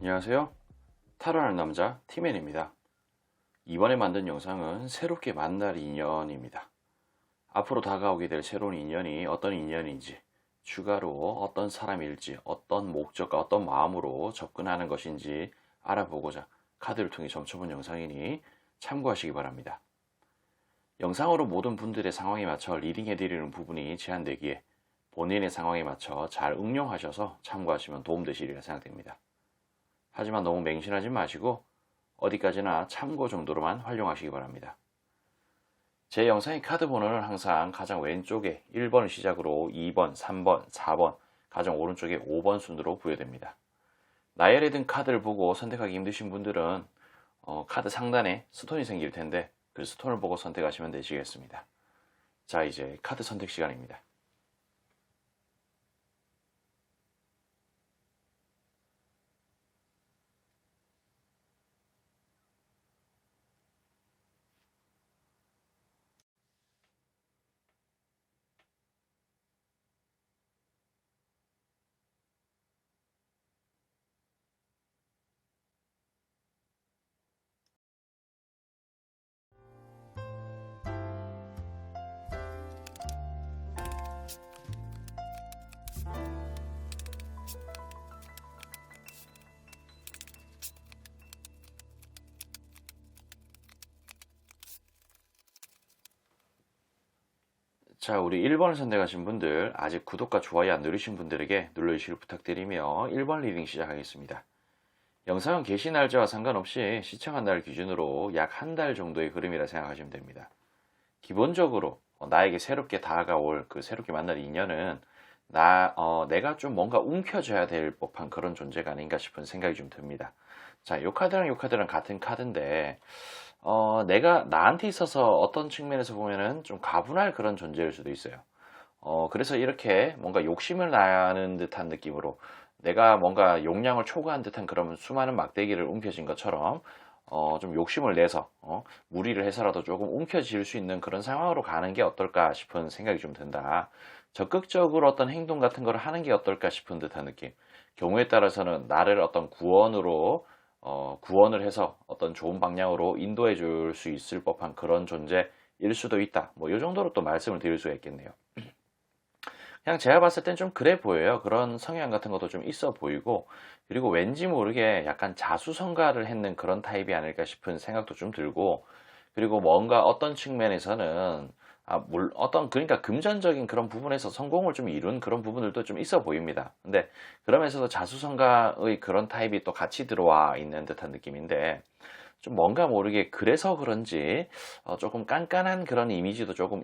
안녕하세요. 타로하는 남자 티맨입니다. 이번에 만든 영상은 새롭게 만날 인연입니다. 앞으로 다가오게 될 새로운 인연이 어떤 인연인지, 추가로 어떤 사람일지, 어떤 목적과 어떤 마음으로 접근하는 것인지 알아보고자 카드를 통해 점쳐본 영상이니 참고하시기 바랍니다. 영상으로 모든 분들의 상황에 맞춰 리딩해드리는 부분이 제한되기에 본인의 상황에 맞춰 잘 응용하셔서 참고하시면 도움되시리라 생각됩니다. 하지만 너무 맹신하지 마시고 어디까지나 참고 정도로만 활용하시기 바랍니다. 제 영상의 카드 번호는 항상 가장 왼쪽에 1번을 시작으로 2번, 3번, 4번, 가장 오른쪽에 5번 순으로 부여됩니다. 나열에 든 카드를 보고 선택하기 힘드신 분들은 카드 상단에 스톤이 생길 텐데 그 스톤을 보고 선택하시면 되시겠습니다. 자, 이제 카드 선택 시간입니다. 자, 우리 1번을 선택하신 분들, 아직 구독과 좋아요 안 누르신 분들에게 눌러주시길 부탁드리며 1번 리딩 시작하겠습니다. 영상은 게시 날짜와 상관없이 시청한 날 기준으로 약 한 달 정도의 흐름이라 생각하시면 됩니다. 기본적으로 나에게 새롭게 다가올 그 새롭게 만날 인연은 내가 좀 뭔가 움켜줘야 될 법한 그런 존재가 아닌가 싶은 생각이 좀 듭니다. 자, 요 카드랑 요 카드랑 같은 카드인데 내가 나한테 있어서 어떤 측면에서 보면은 좀 가분할 그런 존재일 수도 있어요. 그래서 이렇게 뭔가 욕심을 나는 듯한 느낌으로 내가 뭔가 용량을 초과한 듯한 그런 수많은 막대기를 움켜쥔 것처럼 좀 욕심을 내서 무리를 해서라도 조금 움켜쥘 수 있는 그런 상황으로 가는 게 어떨까 싶은 생각이 좀 든다. 적극적으로 어떤 행동 같은 걸 하는 게 어떨까 싶은 듯한 느낌. 경우에 따라서는 나를 어떤 구원을 해서 어떤 좋은 방향으로 인도해 줄 수 있을 법한 그런 존재일 수도 있다. 뭐 이 정도로 또 말씀을 드릴 수가 있겠네요. 그냥 제가 봤을 땐 좀 그래 보여요. 그런 성향 같은 것도 좀 있어 보이고, 그리고 왠지 모르게 약간 자수성가를 했는 그런 타입이 아닐까 싶은 생각도 좀 들고, 그리고 뭔가 어떤 측면에서는 그러니까 금전적인 그런 부분에서 성공을 좀 이룬 그런 부분들도 좀 있어 보입니다. 근데 그러면서도 자수성가의 그런 타입이 또 같이 들어와 있는 듯한 느낌인데, 좀 뭔가 모르게 그래서 그런지 조금 깐깐한 그런 이미지도 조금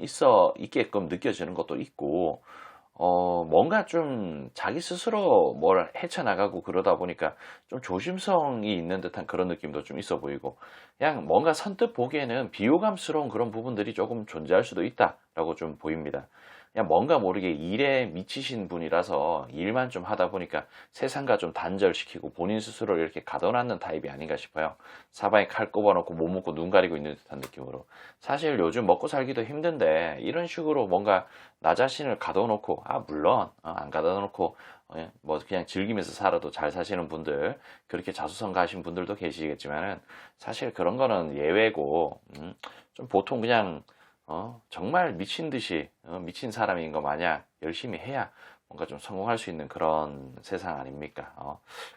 있게끔 느껴지는 것도 있고, 뭔가 좀 자기 스스로 뭘 헤쳐나가고 그러다 보니까 좀 조심성이 있는 듯한 그런 느낌도 좀 있어 보이고, 그냥 뭔가 선뜻 보기에는 비호감스러운 그런 부분들이 조금 존재할 수도 있다라고 좀 보입니다. 그냥 뭔가 모르게 일에 미치신 분이라서 일만 좀 하다 보니까 세상과 좀 단절시키고 본인 스스로를 이렇게 가둬놨는 타입이 아닌가 싶어요. 사방에 칼 꼽아놓고 못 먹고 눈 가리고 있는 듯한 느낌으로. 사실 요즘 먹고 살기도 힘든데 이런 식으로 뭔가 나 자신을 가둬놓고, 물론 안 가둬놓고 뭐 그냥 즐기면서 살아도 잘 사시는 분들, 그렇게 자수성가하신 분들도 계시겠지만은 사실 그런 거는 예외고, 좀 보통 그냥 정말 미친 듯이 미친 사람인 거 마냥 열심히 해야 뭔가 좀 성공할 수 있는 그런 세상 아닙니까?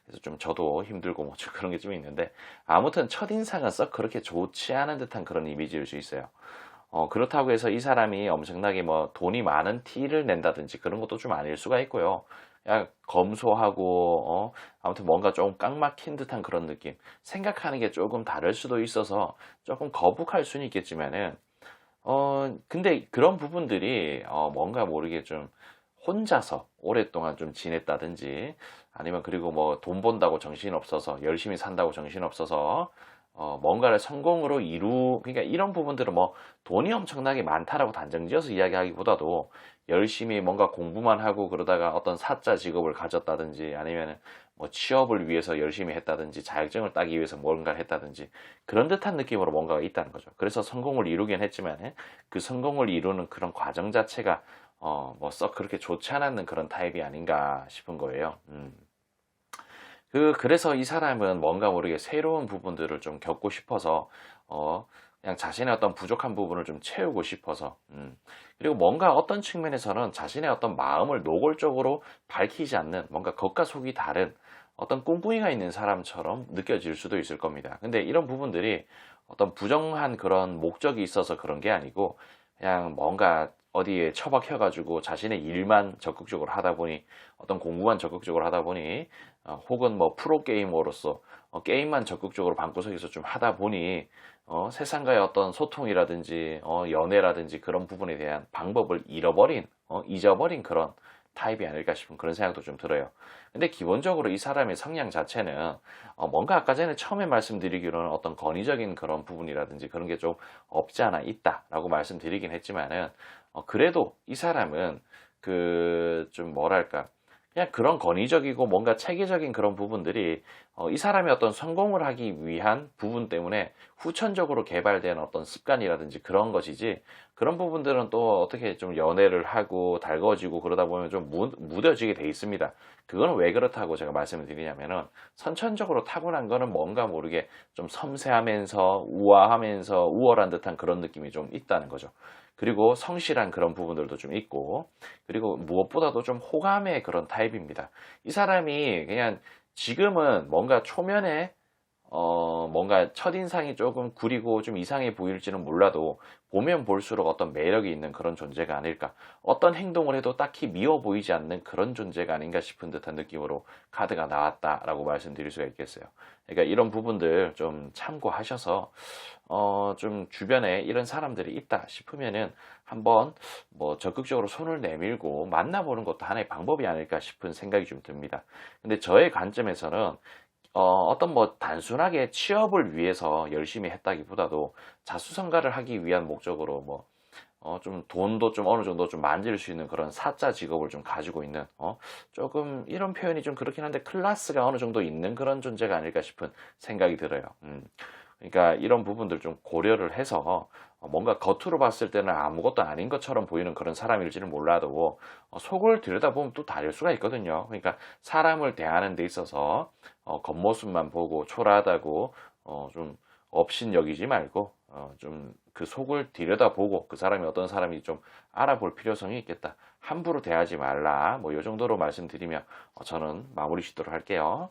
그래서 좀 저도 힘들고 뭐 좀 그런 게 좀 있는데, 아무튼 첫인상은 썩 그렇게 좋지 않은 듯한 그런 이미지일 수 있어요. 그렇다고 해서 이 사람이 엄청나게 뭐 돈이 많은 티를 낸다든지 그런 것도 좀 아닐 수가 있고요. 그냥 검소하고, 아무튼 뭔가 좀 깡 막힌 듯한 그런 느낌. 생각하는 게 조금 다를 수도 있어서 조금 거북할 수는 있겠지만은, 근데 그런 부분들이, 뭔가 모르게 좀 혼자서 오랫동안 좀 지냈다든지, 아니면 그리고 뭐 돈 번다고 정신없어서, 열심히 산다고 정신없어서, 뭔가를 성공으로 그러니까 이런 부분들은 뭐 돈이 엄청나게 많다라고 단정지어서 이야기하기보다도 열심히 뭔가 공부만 하고 그러다가 어떤 사자 직업을 가졌다든지 아니면 뭐 취업을 위해서 열심히 했다든지 자격증을 따기 위해서 뭔가를 했다든지 그런 듯한 느낌으로 뭔가가 있다는 거죠. 그래서 성공을 이루긴 했지만 그 성공을 이루는 그런 과정 자체가 뭐 썩 그렇게 좋지 않았는 그런 타입이 아닌가 싶은 거예요. 그래서 이 사람은 뭔가 모르게 새로운 부분들을 좀 겪고 싶어서 그냥 자신의 어떤 부족한 부분을 좀 채우고 싶어서 그리고 뭔가 어떤 측면에서는 자신의 어떤 마음을 노골적으로 밝히지 않는 뭔가 겉과 속이 다른 어떤 꿍꿍이가 있는 사람처럼 느껴질 수도 있을 겁니다. 근데 이런 부분들이 어떤 부정한 그런 목적이 있어서 그런 게 아니고 그냥 뭔가 어디에 처박혀가지고 자신의 일만 적극적으로 하다 보니 어떤 공부만 적극적으로 하다 보니 혹은 뭐 프로게이머로서 게임만 적극적으로 방구석에서 좀 하다 보니 세상과의 어떤 소통이라든지 연애라든지 그런 부분에 대한 방법을 잊어버린 그런 타입이 아닐까 싶은 그런 생각도 좀 들어요. 근데 기본적으로 이 사람의 성향 자체는 뭔가 아까 전에 처음에 말씀드리기로는 어떤 권위적인 그런 부분이라든지 그런 게 좀 없지 않아 있다라고 말씀드리긴 했지만은 그래도 이 사람은 그 좀 뭐랄까 그냥 그런 권위적이고 뭔가 체계적인 그런 부분들이 이 사람의 어떤 성공을 하기 위한 부분 때문에 후천적으로 개발된 어떤 습관이라든지 그런 것이지 그런 부분들은 또 어떻게 좀 연애를 하고 달궈지고 그러다 보면 좀 무뎌지게 돼 있습니다. 그거는 왜 그렇다고 제가 말씀을 드리냐면은 선천적으로 타고난 거는 뭔가 모르게 좀 섬세하면서 우아하면서 우월한 듯한 그런 느낌이 좀 있다는 거죠. 그리고 성실한 그런 부분들도 좀 있고 그리고 무엇보다도 좀 호감의 그런 타입입니다. 이 사람이 그냥 지금은 뭔가 초면에 뭔가 첫인상이 조금 구리고 좀 이상해 보일지는 몰라도 보면 볼수록 어떤 매력이 있는 그런 존재가 아닐까. 어떤 행동을 해도 딱히 미워 보이지 않는 그런 존재가 아닌가 싶은 듯한 느낌으로 카드가 나왔다라고 말씀드릴 수가 있겠어요. 그러니까 이런 부분들 좀 참고하셔서 좀 주변에 이런 사람들이 있다 싶으면은 한번 뭐 적극적으로 손을 내밀고 만나보는 것도 하나의 방법이 아닐까 싶은 생각이 좀 듭니다. 근데 저의 관점에서는 어떤 뭐 단순하게 취업을 위해서 열심히 했다기보다도 자수성가를 하기 위한 목적으로 뭐 좀 돈도 좀 어느 정도 좀 만질 수 있는 그런 사자 직업을 좀 가지고 있는 조금 이런 표현이 좀 그렇긴 한데 클래스가 어느 정도 있는 그런 존재가 아닐까 싶은 생각이 들어요. 그러니까 이런 부분들 좀 고려를 해서 뭔가 겉으로 봤을 때는 아무것도 아닌 것처럼 보이는 그런 사람일지는 몰라도 속을 들여다보면 또 다를 수가 있거든요. 그러니까 사람을 대하는 데 있어서 겉모습만 보고 초라하다고 좀 업신여기지 말고 좀 그 속을 들여다보고 그 사람이 어떤 사람인지 좀 알아볼 필요성이 있겠다. 함부로 대하지 말라. 뭐 이 정도로 말씀드리며 저는 마무리 짓도록 할게요.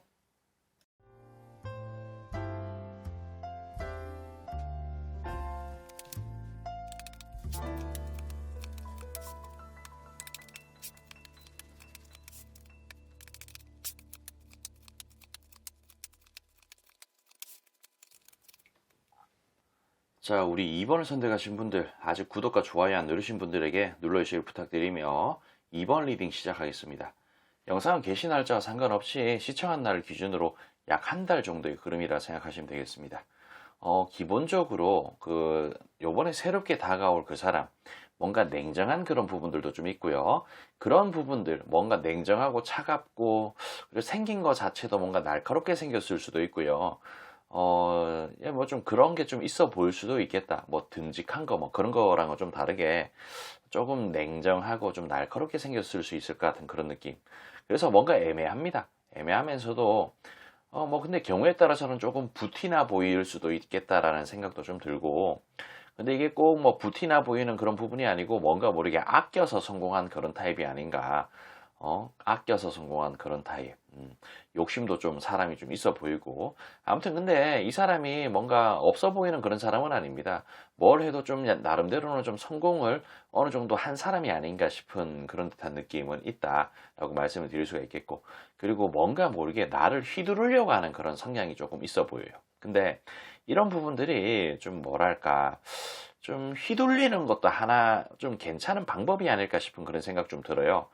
자, 우리 2번을 선택하신 분들, 아직 구독과 좋아요 안 누르신 분들에게 눌러주시길 부탁드리며 2번 리딩 시작하겠습니다. 영상은 게시 날짜와 상관없이 시청한 날을 기준으로 약 한 달 정도의 흐름이라 생각하시면 되겠습니다. 기본적으로 요번에 새롭게 다가올 그 사람, 뭔가 냉정한 그런 부분들도 좀 있고요. 그런 부분들, 뭔가 냉정하고 차갑고, 그리고 생긴 것 자체도 뭔가 날카롭게 생겼을 수도 있고요. 뭐 좀 그런 게 좀 있어 보일 수도 있겠다. 뭐 듬직한 거, 뭐 그런 거랑은 좀 다르게 조금 냉정하고 좀 날카롭게 생겼을 수 있을 것 같은 그런 느낌. 그래서 뭔가 애매합니다. 애매하면서도, 뭐 근데 경우에 따라서는 조금 부티나 보일 수도 있겠다라는 생각도 좀 들고, 근데 이게 꼭 뭐 부티나 보이는 그런 부분이 아니고 뭔가 모르게 아껴서 성공한 그런 타입이 아닌가. 아껴서 성공한 그런 타입. 욕심도 좀 사람이 좀 있어 보이고. 아무튼 근데 이 사람이 뭔가 없어 보이는 그런 사람은 아닙니다. 뭘 해도 좀 나름대로는 좀 성공을 어느 정도 한 사람이 아닌가 싶은 그런 듯한 느낌은 있다라고 말씀을 드릴 수가 있겠고. 그리고 뭔가 모르게 나를 휘두르려고 하는 그런 성향이 조금 있어 보여요. 근데 이런 부분들이 좀 뭐랄까. 좀 휘둘리는 것도 하나 좀 괜찮은 방법이 아닐까 싶은 그런 생각 좀 들어요.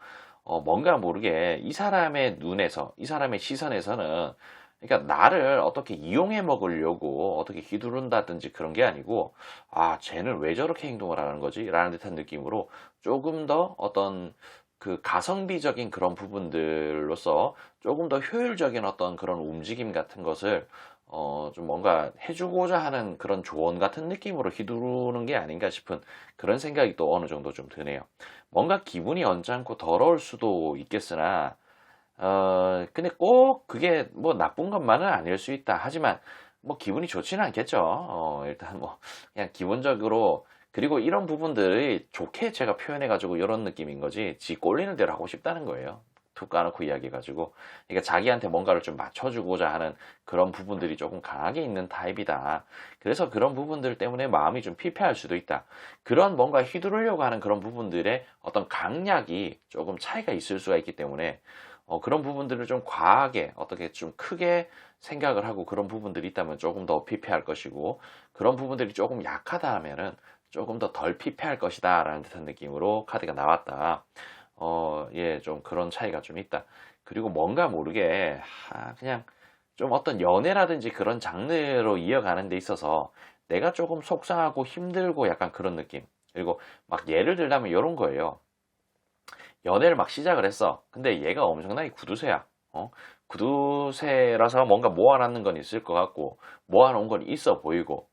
뭔가 모르게 이 사람의 눈에서, 이 사람의 시선에서는, 그러니까 나를 어떻게 이용해 먹으려고 어떻게 휘두른다든지 그런 게 아니고, 아, 쟤는 왜 저렇게 행동을 하는 거지? 라는 듯한 느낌으로 조금 더 어떤 그 가성비적인 그런 부분들로서 조금 더 효율적인 어떤 그런 움직임 같은 것을 좀 뭔가 해주고자 하는 그런 조언 같은 느낌으로 휘두르는 게 아닌가 싶은 그런 생각이 또 어느 정도 좀 드네요. 뭔가 기분이 언짢고 더러울 수도 있겠으나, 근데 꼭 그게 뭐 나쁜 것만은 아닐 수 있다. 하지만 뭐 기분이 좋지는 않겠죠. 일단 뭐 그냥 기본적으로 그리고 이런 부분들이 좋게 제가 표현해가지고 이런 느낌인 거지. 지 꼴리는 대로 하고 싶다는 거예요. 툭 까놓고 이야기해가지고. 그러니까 자기한테 뭔가를 좀 맞춰주고자 하는 그런 부분들이 조금 강하게 있는 타입이다. 그래서 그런 부분들 때문에 마음이 좀 피폐할 수도 있다. 그런 뭔가 휘두르려고 하는 그런 부분들의 어떤 강약이 조금 차이가 있을 수가 있기 때문에 그런 부분들을 좀 과하게 어떻게 좀 크게 생각을 하고 그런 부분들이 있다면 조금 더 피폐할 것이고 그런 부분들이 조금 약하다 하면은 조금 더 덜 피폐할 것이다 라는 듯한 느낌으로 카드가 나왔다. 예, 좀 그런 차이가 좀 있다. 그리고 뭔가 모르게 그냥 좀 어떤 연애라든지 그런 장르로 이어가는 데 있어서 내가 조금 속상하고 힘들고 약간 그런 느낌. 그리고 막 예를 들자면 이런 거예요. 연애를 막 시작을 했어. 근데 얘가 엄청나게 구두쇠야. 구두쇠라서 뭔가 모아놨는 건 있을 것 같고, 모아놓은 건 있어 보이고,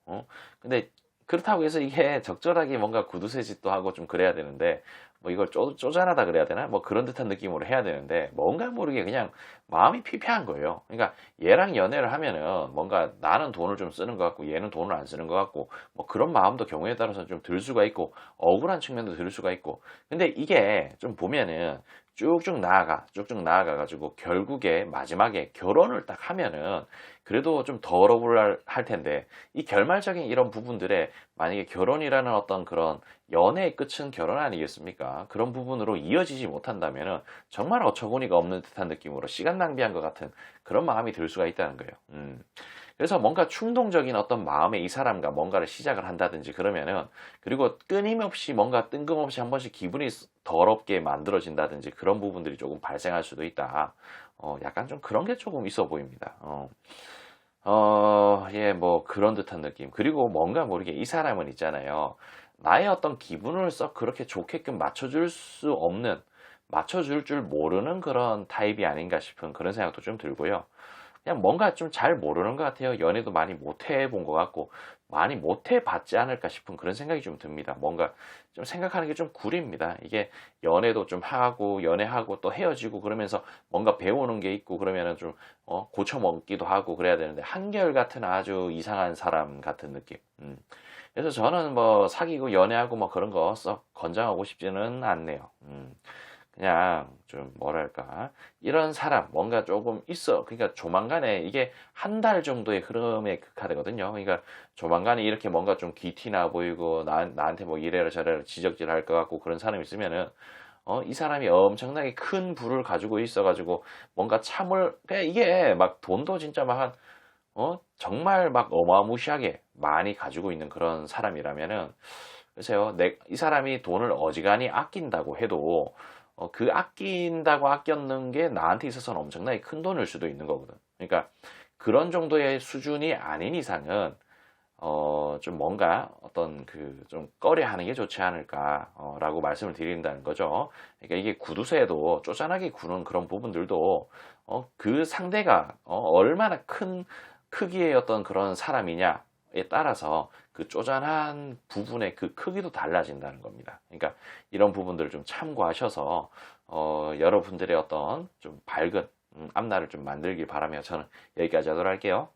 근데 그렇다고 해서 이게 적절하게 뭔가 구두쇠 짓도 하고 좀 그래야 되는데, 뭐 이걸 쪼잔하다 그래야 되나? 뭐 그런 듯한 느낌으로 해야 되는데, 뭔가 모르게 그냥 마음이 피폐한 거예요. 그러니까 얘랑 연애를 하면은 뭔가 나는 돈을 좀 쓰는 것 같고, 얘는 돈을 안 쓰는 것 같고, 뭐 그런 마음도 경우에 따라서 좀 들 수가 있고, 억울한 측면도 들 수가 있고, 근데 이게 좀 보면은 쭉쭉 나아가가지고 결국에 마지막에 결혼을 딱 하면은 그래도 좀 덜 할 텐데 이 결말적인 이런 부분들에 만약에 결혼이라는 어떤 그런 연애의 끝은 결혼 아니겠습니까? 그런 부분으로 이어지지 못한다면은 정말 어처구니가 없는 듯한 느낌으로 시간 낭비한 것 같은 그런 마음이 들 수가 있다는 거예요. 그래서 뭔가 충동적인 어떤 마음에 이 사람과 뭔가를 시작을 한다든지 그러면은 그리고 끊임없이 뭔가 뜬금없이 한 번씩 기분이 더럽게 만들어진다든지 그런 부분들이 조금 발생할 수도 있다. 약간 좀 그런 게 조금 있어 보입니다. 예, 뭐 그런 듯한 느낌. 그리고 뭔가 모르게 이 사람은 있잖아요. 나의 어떤 기분을 썩 그렇게 좋게끔 맞춰줄 수 없는, 맞춰줄 줄 모르는 그런 타입이 아닌가 싶은 그런 생각도 좀 들고요. 그냥 뭔가 좀 잘 모르는 것 같아요. 연애도 많이 못 해본 것 같고, 많이 못 해봤지 않을까 싶은 그런 생각이 좀 듭니다. 뭔가 좀 생각하는 게 좀 구립니다. 이게 연애도 좀 하고, 연애하고 또 헤어지고 그러면서 뭔가 배우는 게 있고, 그러면은 좀, 고쳐먹기도 하고 그래야 되는데, 한결같은 아주 이상한 사람 같은 느낌. 그래서 저는 뭐 사귀고 연애하고 뭐 그런 거 썩 권장하고 싶지는 않네요. 그냥 좀 뭐랄까 이런 사람 뭔가 조금 있어. 그러니까 조만간에 이게 한 달 정도의 흐름의 그 카드거든요. 그러니까 조만간에 이렇게 뭔가 좀 귀티나 보이고 나한테 뭐 이래라 저래라 지적질 할 것 같고 그런 사람이 있으면은 이 사람이 엄청나게 큰 부를 가지고 있어가지고 뭔가 참을 그냥 이게 막 돈도 진짜 막 한 정말 막 어마무시하게 많이 가지고 있는 그런 사람이라면은 글쎄요, 이 사람이 돈을 어지간히 아낀다고 해도 그 아낀다고 아꼈는 게 나한테 있어서는 엄청나게 큰 돈일 수도 있는 거거든. 그러니까 그런 정도의 수준이 아닌 이상은 좀 뭔가 어떤 그 좀 꺼려하는 게 좋지 않을까라고 말씀을 드린다는 거죠. 그러니까 이게 구두쇠도 쪼잔하게 구는 그런 부분들도 그 상대가 얼마나 큰 크기의 어떤 그런 사람이냐에 따라서 그 쪼잔한 부분의 그 크기도 달라진다는 겁니다. 그러니까 이런 부분들을 좀 참고하셔서 여러분들의 어떤 좀 밝은 앞날을 좀 만들길 바라며 저는 여기까지 하도록 할게요.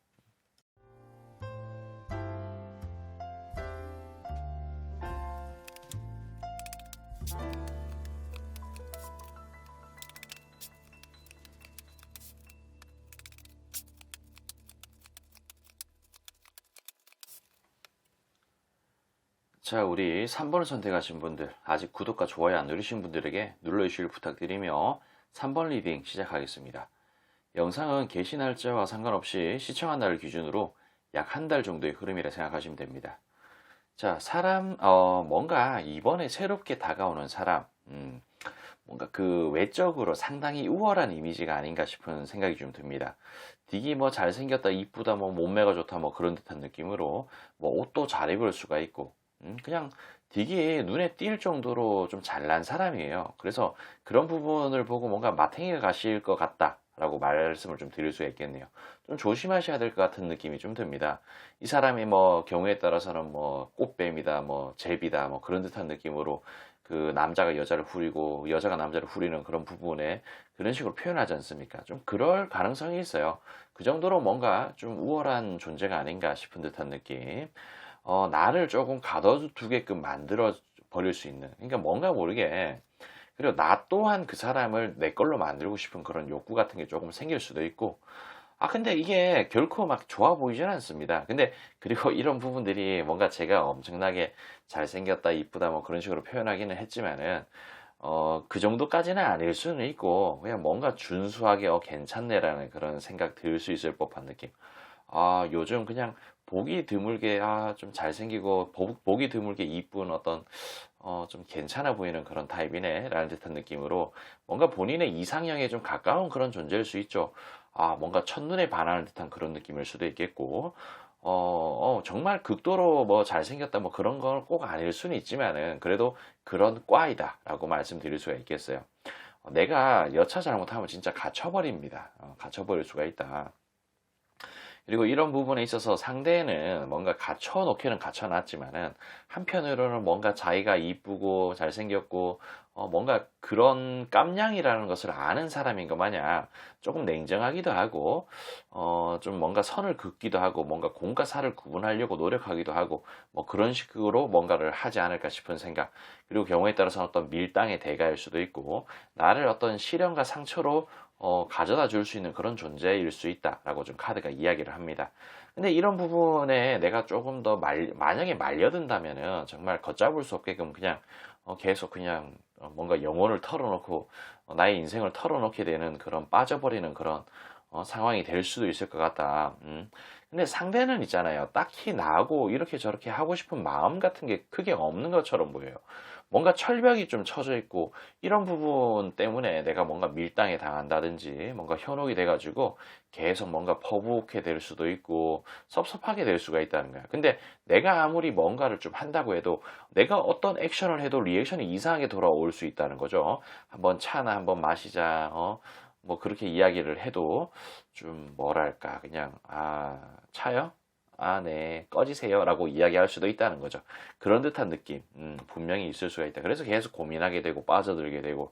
자, 우리 3번을 선택하신 분들, 아직 구독과 좋아요 안 누르신 분들에게 눌러주시길 부탁드리며 3번 리딩 시작하겠습니다. 영상은 게시 날짜와 상관없이 시청한 날을 기준으로 약 한 달 정도의 흐름이라 생각하시면 됩니다. 자, 뭔가 이번에 새롭게 다가오는 사람, 뭔가 그 외적으로 상당히 우월한 이미지가 아닌가 싶은 생각이 좀 듭니다. 되게 뭐 잘생겼다, 이쁘다, 뭐 몸매가 좋다, 뭐 그런 듯한 느낌으로 뭐 옷도 잘 입을 수가 있고, 그냥 되게 눈에 띌 정도로 좀 잘난 사람이에요. 그래서 그런 부분을 보고 뭔가 마탱이가 가실 것 같다. 라고 말씀을 좀 드릴 수가 있겠네요. 좀 조심하셔야 될 것 같은 느낌이 좀 듭니다. 이 사람이 뭐 경우에 따라서는 뭐 꽃뱀이다, 뭐 제비다, 뭐 그런 듯한 느낌으로 그 남자가 여자를 후리고 여자가 남자를 후리는 그런 부분에 그런 식으로 표현하지 않습니까? 좀 그럴 가능성이 있어요. 그 정도로 뭔가 좀 우월한 존재가 아닌가 싶은 듯한 느낌. 나를 조금 가둬두게끔 만들어 버릴 수 있는. 그러니까 뭔가 모르게 그리고 나 또한 그 사람을 내 걸로 만들고 싶은 그런 욕구 같은 게 조금 생길 수도 있고, 근데 이게 결코 막 좋아 보이진 않습니다. 근데 그리고 이런 부분들이 뭔가 제가 엄청나게 잘생겼다, 이쁘다 뭐 그런 식으로 표현하기는 했지만은 그 정도까지는 아닐 수는 있고 그냥 뭔가 준수하게 괜찮네라는 그런 생각 들 수 있을 법한 느낌. 요즘 그냥 보기 드물게 좀 잘생기고 보기 드물게 이쁜 어떤 좀 괜찮아 보이는 그런 타입이네 라는 듯한 느낌으로 뭔가 본인의 이상형에 좀 가까운 그런 존재일 수 있죠. 뭔가 첫눈에 반하는 듯한 그런 느낌일 수도 있겠고 정말 극도로 뭐 잘생겼다 뭐 그런 건 꼭 아닐 수는 있지만은 그래도 그런 과이다 라고 말씀드릴 수가 있겠어요. 내가 여차 잘못하면 진짜 갇혀버립니다. 갇혀버릴 수가 있다. 그리고 이런 부분에 있어서 상대는 뭔가 갖춰놓기는 갖춰놨지만은 한편으로는 뭔가 자기가 이쁘고 잘생겼고 뭔가 그런 깜냥이라는 것을 아는 사람인 것 마냥 조금 냉정하기도 하고 좀 뭔가 선을 긋기도 하고 뭔가 공과 사를 구분하려고 노력하기도 하고 뭐 그런 식으로 뭔가를 하지 않을까 싶은 생각. 그리고 경우에 따라서는 어떤 밀당의 대가일 수도 있고 나를 어떤 시련과 상처로 가져다 줄 수 있는 그런 존재일 수 있다라고 좀 카드가 이야기를 합니다. 근데 이런 부분에 내가 조금 더 만약에 말려든다면은 정말 걷잡을 수 없게끔 그냥 계속 그냥 뭔가 영혼을 털어놓고 나의 인생을 털어놓게 되는 그런 빠져버리는 그런 상황이 될 수도 있을 것 같다. 근데 상대는 있잖아요. 딱히 나하고 이렇게 저렇게 하고 싶은 마음 같은 게 크게 없는 것처럼 보여요. 뭔가 철벽이 좀 쳐져 있고 이런 부분 때문에 내가 뭔가 밀당에 당한다든지 뭔가 현혹이 돼가지고 계속 뭔가 퍼붓게 될 수도 있고 섭섭하게 될 수가 있다는 거야. 근데 내가 아무리 뭔가를 좀 한다고 해도 내가 어떤 액션을 해도 리액션이 이상하게 돌아올 수 있다는 거죠. 한번 차나 한번 마시자, 뭐 그렇게 이야기를 해도 좀 뭐랄까 그냥 차요? 네, 꺼지세요 라고 이야기할 수도 있다는 거죠. 그런 듯한 느낌 분명히 있을 수가 있다. 그래서 계속 고민하게 되고 빠져들게 되고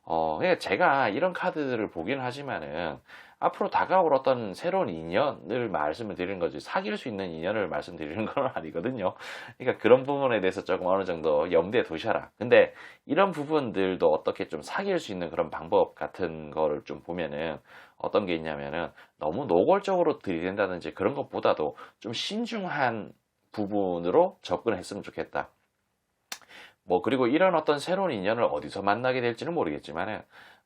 그러니까 제가 이런 카드들을 보기는 하지만은 앞으로 다가올 어떤 새로운 인연을 말씀을 드리는 거지 사귈 수 있는 인연을 말씀드리는 건 아니거든요. 그러니까 그런 부분에 대해서 조금 어느 정도 염두에 두셔라. 근데 이런 부분들도 어떻게 좀 사귈 수 있는 그런 방법 같은 거를 좀 보면은 어떤 게 있냐면은 너무 노골적으로 들이댄다든지 그런 것보다도 좀 신중한 부분으로 접근했으면 좋겠다. 뭐 그리고 이런 어떤 새로운 인연을 어디서 만나게 될지는 모르겠지만은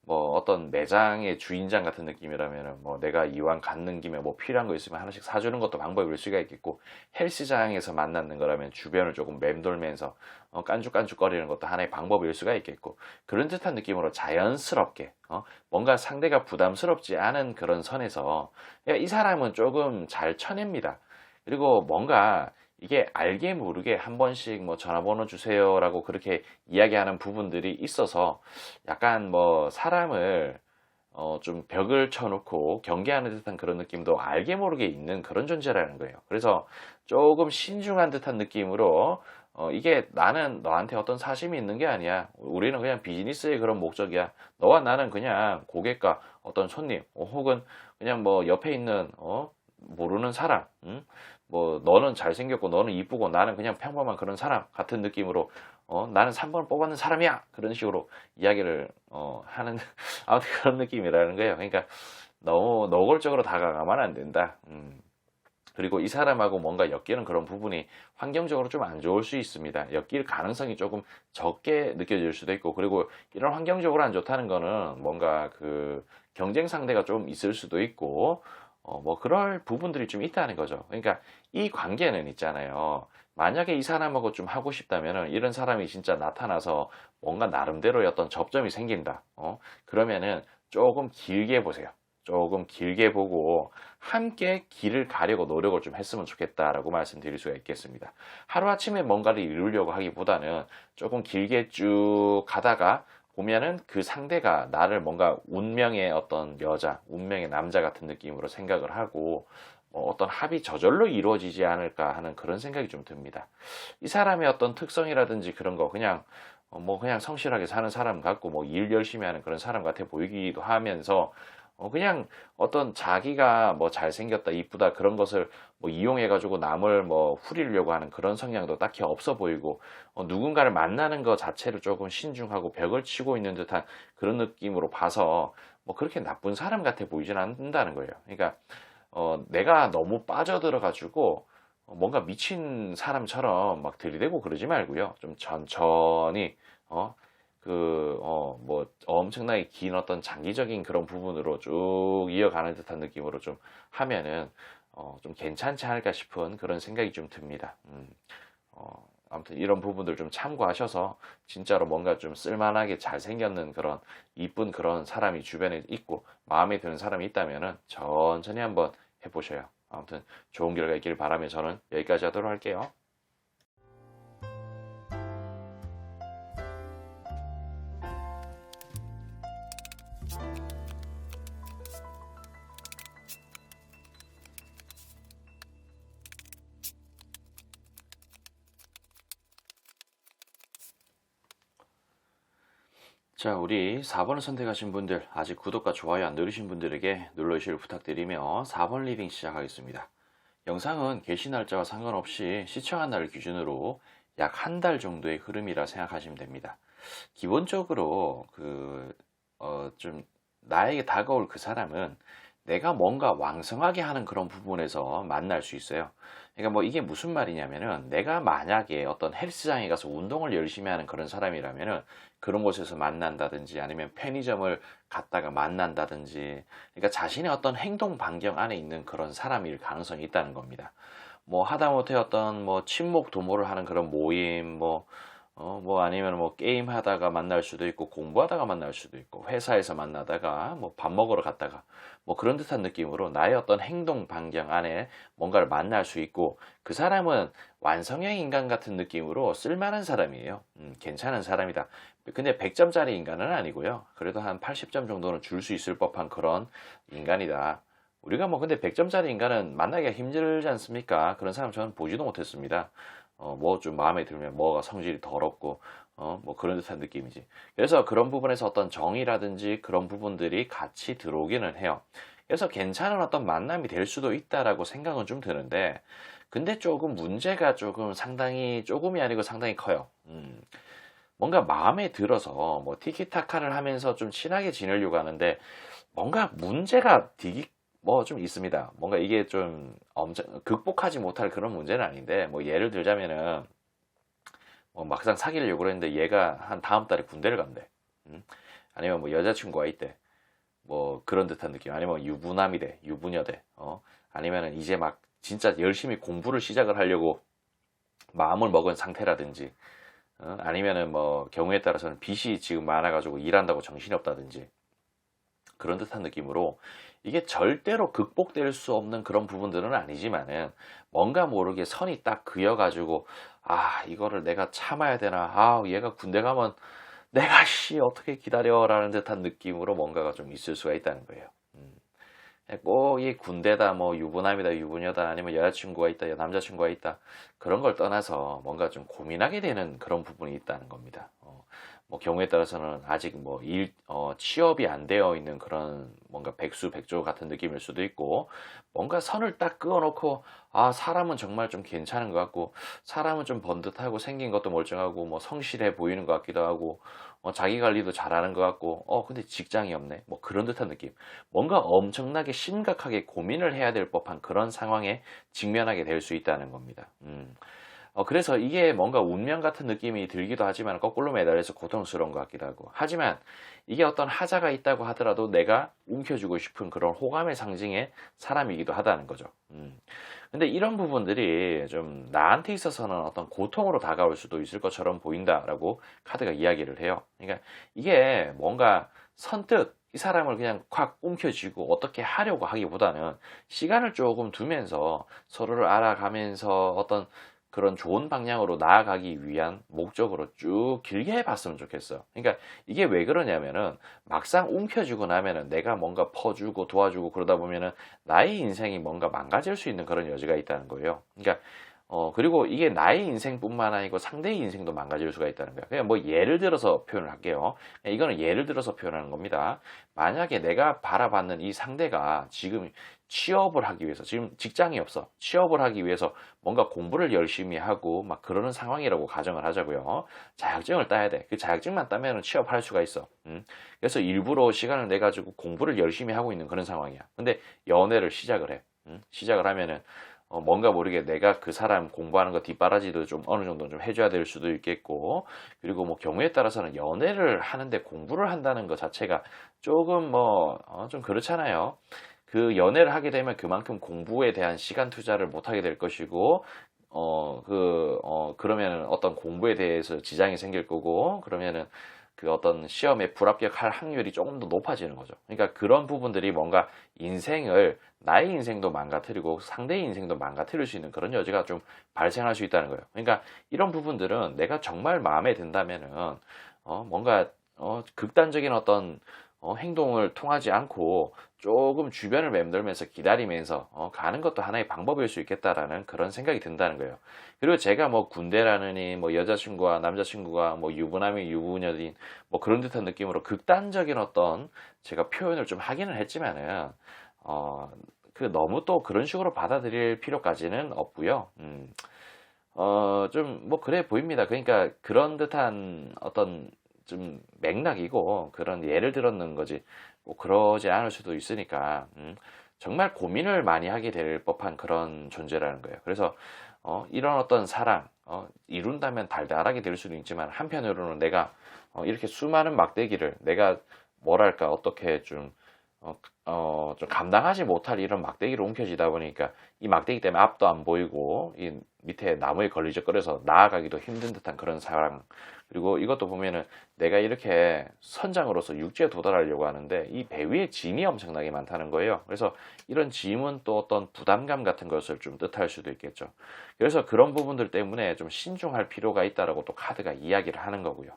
뭐 어떤 매장의 주인장 같은 느낌이라면은 뭐 내가 이왕 갖는 김에 뭐 필요한 거 있으면 하나씩 사주는 것도 방법일 수가 있겠고 헬스장에서 만나는 거라면 주변을 조금 맴돌면서 깐죽깐죽거리는 것도 하나의 방법일 수가 있겠고 그런 듯한 느낌으로 자연스럽게 뭔가 상대가 부담스럽지 않은 그런 선에서 이 사람은 조금 잘 쳐냅니다. 그리고 뭔가 이게 알게 모르게 한 번씩 뭐 전화번호 주세요라고 그렇게 이야기하는 부분들이 있어서 약간 뭐 사람을 좀 벽을 쳐놓고 경계하는 듯한 그런 느낌도 알게 모르게 있는 그런 존재라는 거예요. 그래서 조금 신중한 듯한 느낌으로 이게 나는 너한테 어떤 사심이 있는 게 아니야. 우리는 그냥 비즈니스의 그런 목적이야. 너와 나는 그냥 고객과 어떤 손님 혹은 그냥 뭐 옆에 있는 모르는 사람, 응? 뭐 너는 잘생겼고 너는 이쁘고 나는 그냥 평범한 그런 사람 같은 느낌으로 나는 3번을 뽑았는 사람이야 그런 식으로 이야기를 하는 아무튼 그런 느낌이라는 거예요. 그러니까 너무 노골적으로 다가가면 안 된다. 그리고 이 사람하고 뭔가 엮이는 그런 부분이 환경적으로 좀 안 좋을 수 있습니다. 엮일 가능성이 조금 적게 느껴질 수도 있고, 그리고 이런 환경적으로 안 좋다는 거는 뭔가 그 경쟁 상대가 좀 있을 수도 있고, 뭐 그럴 부분들이 좀 있다는 거죠. 그러니까 이 관계는 있잖아요. 만약에 이 사람하고 좀 하고 싶다면은 이런 사람이 진짜 나타나서 뭔가 나름대로의 어떤 접점이 생긴다. 그러면은 조금 길게 보세요. 조금 길게 보고 함께 길을 가려고 노력을 좀 했으면 좋겠다라고 말씀드릴 수가 있겠습니다. 하루아침에 뭔가를 이루려고 하기보다는 조금 길게 쭉 가다가 보면은 그 상대가 나를 뭔가 운명의 어떤 여자, 운명의 남자 같은 느낌으로 생각을 하고 어떤 합이 저절로 이루어지지 않을까 하는 그런 생각이 좀 듭니다. 이 사람의 어떤 특성이라든지 그런 거 그냥 뭐 그냥 성실하게 사는 사람 같고 뭐 일 열심히 하는 그런 사람 같아 보이기도 하면서 그냥 어떤 자기가 뭐 잘생겼다, 이쁘다 그런 것을 뭐 이용해 가지고 남을 뭐 후리려고 하는 그런 성향도 딱히 없어 보이고 누군가를 만나는 것 자체를 조금 신중하고 벽을 치고 있는 듯한 그런 느낌으로 봐서 뭐 그렇게 나쁜 사람 같아 보이진 않는다는 거예요. 그러니까 내가 너무 빠져들어 가지고 뭔가 미친 사람처럼 막 들이대고 그러지 말고요. 좀 천천히 뭐 엄청나게 긴 어떤 장기적인 그런 부분으로 쭉 이어가는 듯한 느낌으로 좀 하면은 좀 괜찮지 않을까 싶은 그런 생각이 좀 듭니다. 아무튼 이런 부분들 좀 참고하셔서 진짜로 뭔가 좀 쓸만하게 잘생겼는 그런 이쁜 그런 사람이 주변에 있고 마음에 드는 사람이 있다면은 천천히 한번 해보셔요. 아무튼 좋은 결과 있기를 바라며 저는 여기까지 하도록 할게요. 자, 우리 4번을 선택하신 분들, 아직 구독과 좋아요 안 누르신 분들에게 눌러주시길 부탁드리며 4번 리딩 시작하겠습니다. 영상은 게시 날짜와 상관없이 시청한 날을 기준으로 약 한 달 정도의 흐름이라 생각하시면 됩니다. 기본적으로 좀 나에게 다가올 그 사람은 내가 뭔가 왕성하게 하는 그런 부분에서 만날 수 있어요. 그러니까 뭐 이게 무슨 말이냐면은 내가 만약에 어떤 헬스장에 가서 운동을 열심히 하는 그런 사람이라면은 그런 곳에서 만난다든지 아니면 편의점을 갔다가 만난다든지 그러니까 자신의 어떤 행동 반경 안에 있는 그런 사람일 가능성이 있다는 겁니다. 뭐 하다못해 어떤 뭐 친목 도모를 하는 그런 모임 뭐 아니면 뭐 게임 하다가 만날 수도 있고 공부하다가 만날 수도 있고 회사에서 만나다가 뭐 밥 먹으러 갔다가 뭐 그런 듯한 느낌으로 나의 어떤 행동 반경 안에 뭔가를 만날 수 있고 그 사람은 완성형 인간 같은 느낌으로 쓸만한 사람이에요. 괜찮은 사람이다. 근데 100점짜리 인간은 아니고요. 그래도 한 80점 정도는 줄 수 있을 법한 그런 인간이다. 우리가 뭐 근데 100점짜리 인간은 만나기가 힘들지 않습니까? 그런 사람 저는 보지도 못했습니다. 뭐 좀 마음에 들면 뭐가 성질이 더럽고 뭐 그런 듯한 느낌이지. 그래서 그런 부분에서 어떤 정이라든지 그런 부분들이 같이 들어오기는 해요. 그래서 괜찮은 어떤 만남이 될 수도 있다라고 생각은 좀 드는데 근데 조금 문제가 조금 상당히 조금이 아니고 상당히 커요. 뭔가 마음에 들어서 뭐 티키타카를 하면서 좀 친하게 지내려고 하는데 뭔가 문제가 되게 뭐 좀 있습니다. 뭔가 이게 좀 엄청 극복하지 못할 그런 문제는 아닌데 뭐 예를 들자면은 뭐 막상 사귀려고 그랬는데 얘가 한 다음 달에 군대를 간대. 아니면 뭐 여자친구가 있대. 뭐 그런 듯한 느낌. 아니면 유부남이 돼. 유부녀 돼. 아니면은 이제 막 진짜 열심히 공부를 시작을 하려고 마음을 먹은 상태라든지 아니면은 뭐 경우에 따라서는 빚이 지금 많아가지고 일한다고 정신이 없다든지 그런 듯한 느낌으로 이게 절대로 극복될 수 없는 그런 부분들은 아니지만은 뭔가 모르게 선이 딱 그어가지고 이거를 내가 참아야 되나 얘가 군대 가면 내가 어떻게 기다려라는 듯한 느낌으로 뭔가가 좀 있을 수가 있다는 거예요. 꼭 이 군대다 뭐 유부남이다 유부녀다 아니면 여자친구가 있다 남자친구가 있다 그런 걸 떠나서 뭔가 좀 고민하게 되는 그런 부분이 있다는 겁니다. 뭐 경우에 따라서는 아직 뭐 취업이 안 되어 있는 그런 뭔가 백수백조 같은 느낌일 수도 있고 뭔가 선을 딱 그어놓고 사람은 정말 좀 괜찮은 것 같고 사람은 좀 번듯하고 생긴 것도 멀쩡하고 뭐 성실해 보이는 것 같기도 하고 자기 관리도 잘하는 것 같고 근데 직장이 없네 뭐 그런 듯한 느낌 뭔가 엄청나게 심각하게 고민을 해야 될 법한 그런 상황에 직면하게 될 수 있다는 겁니다. 그래서 이게 뭔가 운명 같은 느낌이 들기도 하지만 거꾸로 매달려서 고통스러운 것 같기도 하고 하지만 이게 어떤 하자가 있다고 하더라도 내가 움켜쥐고 싶은 그런 호감의 상징의 사람이기도 하다는 거죠. 근데 이런 부분들이 좀 나한테 있어서는 어떤 고통으로 다가올 수도 있을 것처럼 보인다라고 카드가 이야기를 해요. 그러니까 이게 뭔가 선뜻 이 사람을 그냥 콱 움켜쥐고 어떻게 하려고 하기보다는 시간을 조금 두면서 서로를 알아가면서 어떤 그런 좋은 방향으로 나아가기 위한 목적으로 쭉 길게 해봤으면 좋겠어. 그러니까 이게 왜 그러냐면은 막상 움켜쥐고 나면은 내가 뭔가 퍼주고 도와주고 그러다 보면은 나의 인생이 뭔가 망가질 수 있는 그런 여지가 있다는 거예요. 그러니까 그리고 이게 나의 인생뿐만 아니고 상대의 인생도 망가질 수가 있다는 거예요. 그냥 뭐 예를 들어서 표현을 할게요. 이거는 예를 들어서 표현하는 겁니다. 만약에 내가 바라봤는 이 상대가 지금 취업을 하기 위해서, 지금 직장이 없어. 취업을 하기 위해서 뭔가 공부를 열심히 하고 막 그러는 상황이라고 가정을 하자고요. 자격증을 따야 돼. 그 자격증만 따면 취업할 수가 있어. 그래서 일부러 시간을 내 가지고 공부를 열심히 하고 있는 그런 상황이야. 근데 연애를 시작을 해. 시작을 하면은 뭔가 모르게 내가 그 사람 공부하는 거 뒷바라지도 좀 어느 정도 좀 해줘야 될 수도 있겠고, 그리고 뭐 경우에 따라서는 연애를 하는데 공부를 한다는 것 자체가 조금 뭐 좀 그렇잖아요. 그 연애를 하게 되면 그만큼 공부에 대한 시간 투자를 못 하게 될 것이고, 그러면은 어떤 공부에 대해서 지장이 생길 거고, 그러면은 그 어떤 시험에 불합격할 확률이 조금 더 높아지는 거죠. 그러니까 그런 부분들이 뭔가 인생을, 나의 인생도 망가뜨리고 상대의 인생도 망가뜨릴 수 있는 그런 여지가 좀 발생할 수 있다는 거예요. 그러니까 이런 부분들은 내가 정말 마음에 든다면은, 뭔가, 극단적인 어떤, 행동을 통하지 않고 조금 주변을 맴돌면서 기다리면서 가는 것도 하나의 방법일 수 있겠다라는 그런 생각이 든다는 거예요. 그리고 제가 뭐 군대라느니 뭐 여자친구와 남자친구가 뭐 유부남이 유부녀인 뭐 그런 듯한 느낌으로 극단적인 어떤 제가 표현을 좀 하기는 했지만은 그 너무 또 그런 식으로 받아들일 필요까지는 없고요. 좀 뭐 그래 보입니다. 그러니까 그런 듯한 어떤 좀 맥락이고 그런 예를 들었는 거지 뭐 그러지 않을 수도 있으니까 정말 고민을 많이 하게 될 법한 그런 존재라는 거예요. 그래서 이런 어떤 사랑 이룬다면 달달하게 될 수도 있지만 한편으로는 내가 이렇게 수많은 막대기를 내가 뭐랄까 어떻게 좀 감당하지 못할 이런 막대기로 움켜쥐다 보니까 이 막대기 때문에 앞도 안 보이고 이 밑에 나무에 걸리적거려서 나아가기도 힘든 듯한 그런 상황. 그리고 이것도 보면은 내가 이렇게 선장으로서 육지에 도달하려고 하는데 이 배 위에 짐이 엄청나게 많다는 거예요. 그래서 이런 짐은 또 어떤 부담감 같은 것을 좀 뜻할 수도 있겠죠. 그래서 그런 부분들 때문에 좀 신중할 필요가 있다라고 또 카드가 이야기를 하는 거고요.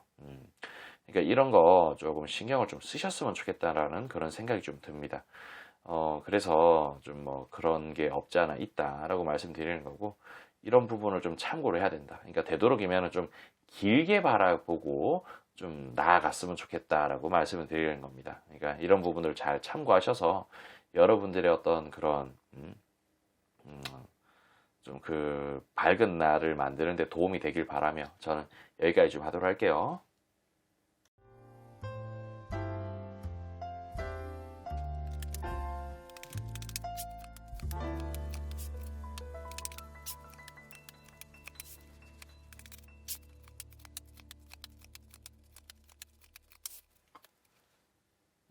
그러니까 이런 거 조금 신경을 좀 쓰셨으면 좋겠다라는 그런 생각이 좀 듭니다. 그래서 좀 뭐 그런 게 없지 않아 있다라고 말씀드리는 거고, 이런 부분을 좀 참고를 해야 된다. 그러니까 되도록이면 좀 길게 바라보고 좀 나아갔으면 좋겠다라고 말씀을 드리는 겁니다. 그러니까 이런 부분을 잘 참고하셔서 여러분들의 어떤 그런 좀 그 밝은 날을 만드는 데 도움이 되길 바라며 저는 여기까지 좀 하도록 할게요.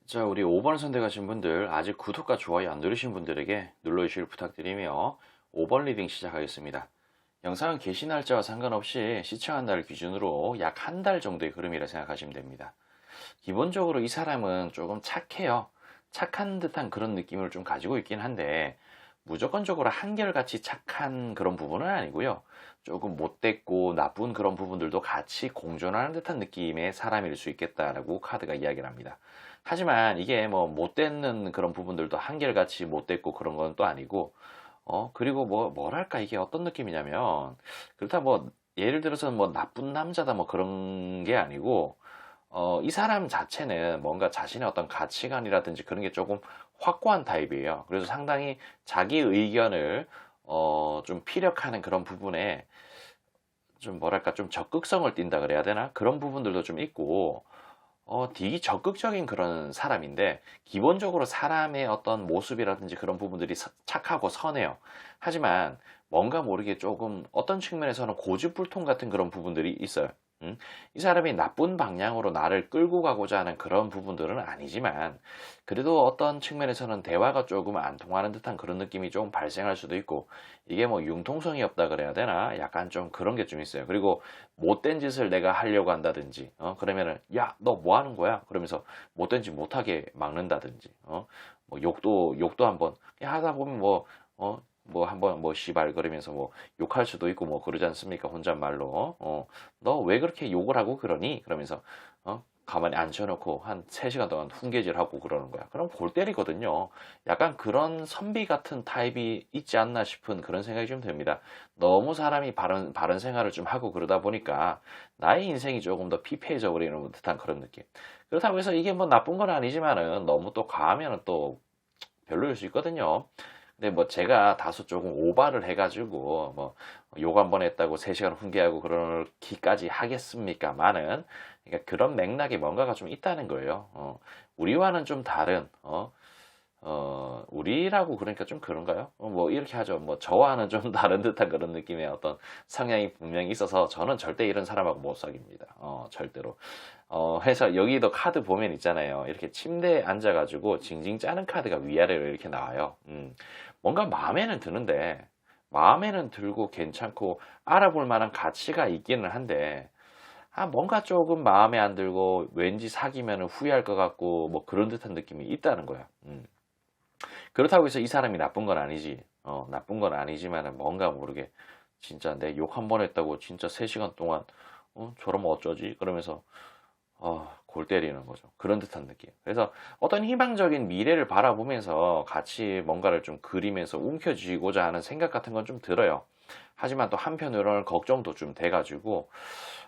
자, 우리 5번 선택하신 분들, 아직 구독과 좋아요 안 누르신 분들에게 눌러주시길 부탁드리며 5번 리딩 시작하겠습니다. 영상은 게시 날짜와 상관없이 시청한 날 기준으로 약 한 달 정도의 흐름이라 생각하시면 됩니다. 기본적으로 이 사람은 조금 착해요. 착한 듯한 그런 느낌을 좀 가지고 있긴 한데 무조건적으로 한결같이 착한 그런 부분은 아니고요. 조금 못됐고 나쁜 그런 부분들도 같이 공존하는 듯한 느낌의 사람일 수 있겠다라고 카드가 이야기를 합니다. 하지만 이게 뭐 못되는 그런 부분들도 한결같이 못됐고 그런 건 또 아니고 그리고 뭐랄까 이게 어떤 느낌이냐면 그렇다 뭐 예를 들어서 뭐 나쁜 남자다 뭐 그런 게 아니고 이 사람 자체는 뭔가 자신의 어떤 가치관이라든지 그런 게 조금 확고한 타입이에요. 그래서 상당히 자기 의견을 좀 피력하는 그런 부분에 좀 뭐랄까 좀 적극성을 띈다 그래야 되나? 그런 부분들도 좀 있고 되게 적극적인 그런 사람인데 기본적으로 사람의 어떤 모습이라든지 그런 부분들이 착하고 선해요. 하지만 뭔가 모르게 조금 어떤 측면에서는 고집불통 같은 그런 부분들이 있어요. 이 사람이 나쁜 방향으로 나를 끌고 가고자 하는 그런 부분들은 아니지만 그래도 어떤 측면에서는 대화가 조금 안 통하는 듯한 그런 느낌이 좀 발생할 수도 있고 이게 뭐 융통성이 없다 그래야 되나 약간 좀 그런 게 좀 있어요. 그리고 못된 짓을 내가 하려고 한다든지 그러면은 야 너 뭐 하는 거야? 그러면서 못된 짓 못하게 막는다든지 뭐 욕도 한번 하다 보면 뭐 한번 뭐 씨발 그러면서 뭐 욕할 수도 있고 뭐 그러지 않습니까? 혼잣말로. 너 왜 그렇게 욕을 하고 그러니? 그러면서 가만히 앉혀놓고 한 3시간 동안 훈계질하고 그러는 거야. 그럼 골 때리거든요. 약간 그런 선비 같은 타입이 있지 않나 싶은 그런 생각이 좀 듭니다. 너무 사람이 바른 생활을 좀 하고 그러다 보니까 나의 인생이 조금 더 피폐해져 버리는 듯한 그런 느낌. 그렇다고 해서 이게 뭐 나쁜 건 아니지만은 너무 또 과하면은 또 별로일 수 있거든요. 근데 뭐 제가 다소 조금 오바를 해가지고 뭐 욕 한 번 했다고 3시간 훈계하고 그러기까지 하겠습니까마는, 그러니까 그런 맥락에 뭔가가 좀 있다는 거예요. 우리와는 좀 다른 우리라고 그러니까 좀 그런가요? 뭐 이렇게 하죠. 뭐 저와는 좀 다른 듯한 그런 느낌의 어떤 성향이 분명히 있어서 저는 절대 이런 사람하고 못 사깁니다. 절대로. 해서 여기도 카드 보면 있잖아요. 이렇게 침대에 앉아가지고 징징 짜는 카드가 위아래로 이렇게 나와요. 뭔가 마음에는 드는데, 마음에는 들고 괜찮고 알아볼 만한 가치가 있기는 한데, 뭔가 조금 마음에 안 들고 왠지 사귀면 후회할 것 같고 뭐 그런 듯한 느낌이 있다는 거야. 그렇다고 해서 이 사람이 나쁜 건 아니지. 나쁜 건 아니지만 뭔가 모르게 진짜 내 욕 한 번 했다고 진짜 3시간 동안 저러면 어쩌지? 그러면서 골 때리는 거죠. 그런 듯한 느낌. 그래서 어떤 희망적인 미래를 바라보면서 같이 뭔가를 좀 그리면서 움켜쥐고자 하는 생각 같은 건 좀 들어요. 하지만 또 한편으로는 걱정도 좀 돼가지고,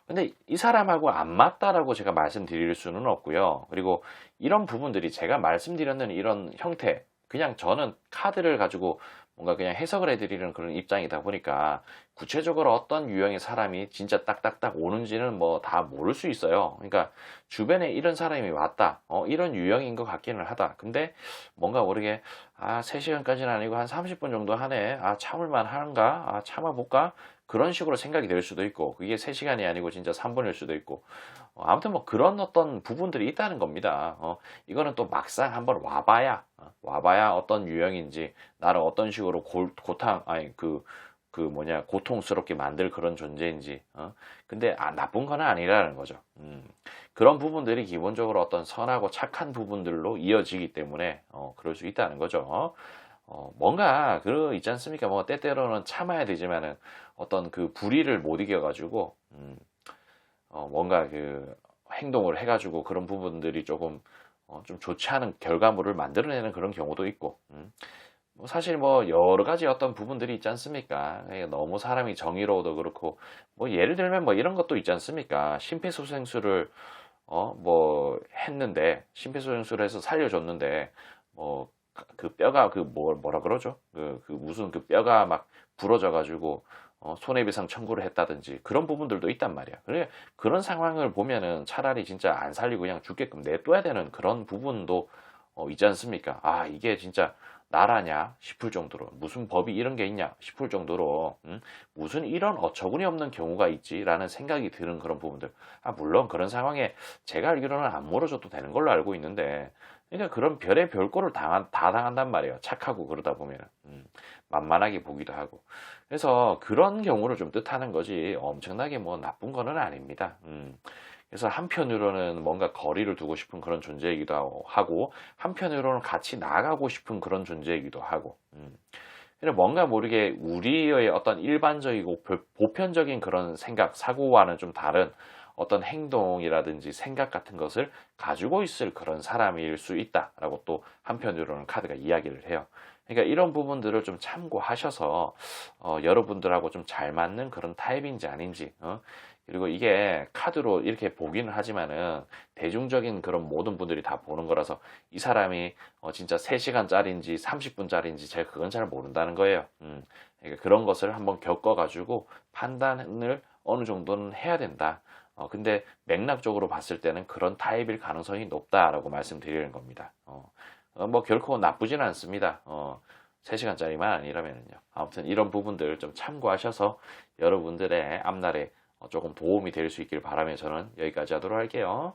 근데 이 사람하고 안 맞다라고 제가 말씀드릴 수는 없고요. 그리고 이런 부분들이 제가 말씀드렸는 이런 형태, 그냥 저는 카드를 가지고 뭔가 그냥 해석을 해드리는 그런 입장이다 보니까 구체적으로 어떤 유형의 사람이 진짜 딱딱딱 오는지는 뭐 다 모를 수 있어요. 그러니까 주변에 이런 사람이 왔다, 이런 유형인 것 같기는 하다. 근데 뭔가 모르게 3시간까지는 아니고 한 30분 정도 하네. 참을만 하는가? 참아볼까? 그런 식으로 생각이 될 수도 있고, 그게 3시간이 아니고 진짜 3분일 수도 있고, 아무튼 뭐 그런 어떤 부분들이 있다는 겁니다. 이거는 또 막상 한번 와봐야 어떤 유형인지, 나를 어떤 식으로 고통스럽게 만들 그런 존재인지, 근데 나쁜 건 아니라는 거죠. 그런 부분들이 기본적으로 어떤 선하고 착한 부분들로 이어지기 때문에, 그럴 수 있다는 거죠. 뭔가 있지 않습니까? 뭐 때때로는 참아야 되지만은 어떤 그 불의를 못 이겨가지고 뭔가 그 행동을 해가지고 그런 부분들이 조금 좀 좋지 않은 결과물을 만들어내는 그런 경우도 있고, 뭐 사실 뭐 여러 가지 어떤 부분들이 있지 않습니까? 그러니까 너무 사람이 정의로워도 그렇고, 뭐 예를 들면 뭐 이런 것도 있지 않습니까? 심폐소생술을 뭐 했는데, 심폐소생술을 해서 살려줬는데 뭐 그 뼈가 뭐라 그러죠? 무슨 그 뼈가 막 부러져 가지고 손해배상 청구를 했다든지 그런 부분들도 있단 말이야. 그래, 그런 상황을 보면은 차라리 진짜 안 살리고 그냥 죽게끔 냅둬야 되는 그런 부분도 있지 않습니까? 이게 진짜 나라냐 싶을 정도로, 무슨 법이 이런 게 있냐 싶을 정도로, 무슨 이런 어처구니 없는 경우가 있지라는 생각이 드는 그런 부분들. 물론 그런 상황에 제가 알기로는 안 물어줘도 되는 걸로 알고 있는데, 그러니까 그런 별의 별꼴을 다 당한단 말이에요. 착하고 그러다 보면 만만하게 보기도 하고. 그래서 그런 경우를 좀 뜻하는 거지 엄청나게 뭐 나쁜 거는 아닙니다. 그래서 한편으로는 뭔가 거리를 두고 싶은 그런 존재이기도 하고, 한편으로는 같이 나아가고 싶은 그런 존재이기도 하고. 그래서 뭔가 모르게 우리의 어떤 일반적이고 보편적인 그런 생각, 사고와는 좀 다른 어떤 행동이라든지 생각 같은 것을 가지고 있을 그런 사람일 수 있다라고 또 한편으로는 카드가 이야기를 해요. 그러니까 이런 부분들을 좀 참고하셔서 여러분들하고 좀 잘 맞는 그런 타입인지 아닌지, 그리고 이게 카드로 이렇게 보기는 하지만은 대중적인 그런 모든 분들이 다 보는 거라서 이 사람이 진짜 3시간짜리인지 30분짜리인지 제가 그건 잘 모른다는 거예요. 그러니까 그런 것을 한번 겪어가지고 판단을 어느 정도는 해야 된다. 근데 맥락적으로 봤을 때는 그런 타입일 가능성이 높다라고 말씀드리는 겁니다. 뭐 결코 나쁘진 않습니다. 3시간짜리만 아니라면요. 아무튼 이런 부분들 좀 참고하셔서 여러분들의 앞날에 조금 도움이 될 수 있길 바라며 저는 여기까지 하도록 할게요.